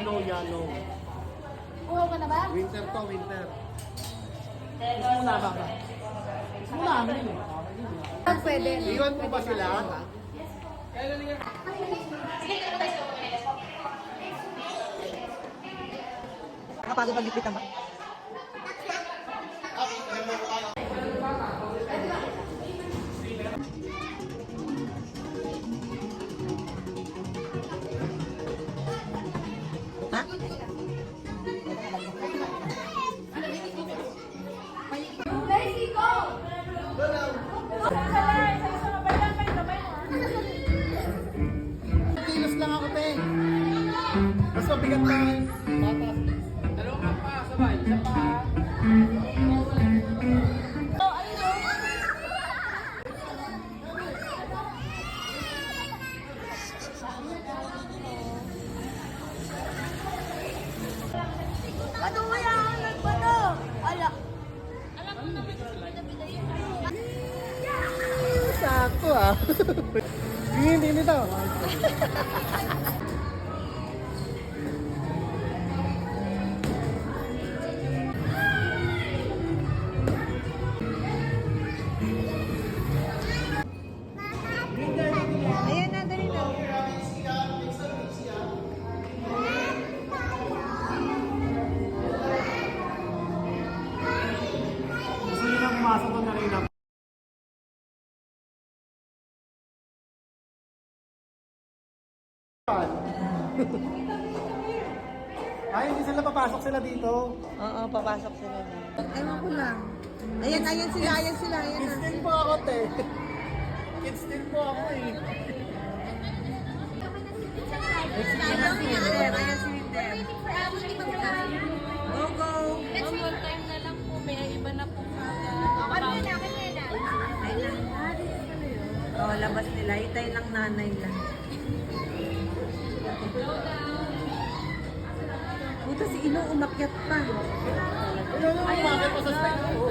Yellow. Kuha ka na ba? Winter to, winter. Muna ba? Muna, amin eh. Pwede. Iwan mo ba sila? Kapag magipit naman. Kilos lang ako, te. Mas mabigat na patas. Dalawang pa, sabay. Isa pa. Ano kaya ang nagpano? Ala. Sakto ah. Hindi nito. Ayan na, dali na. Gusto nyo na pumasok ko na rin ako. Ay, hindi sila papasok sila dito. Oo, papasok sila na. Ewan ko lang. Ayan, ayan sila, ayan sila, ayan Kids na. din po ako, te. Kids din po ako eh. Ayan si Winter, ayan si Winter. Go, go. Ma'am, one time na lang po. May iba na po. Ayan. Oh, labas nila. Itay lang nanay lang. Puta si Ino umakyat pa. Ayun, umakit pa sa slide ko.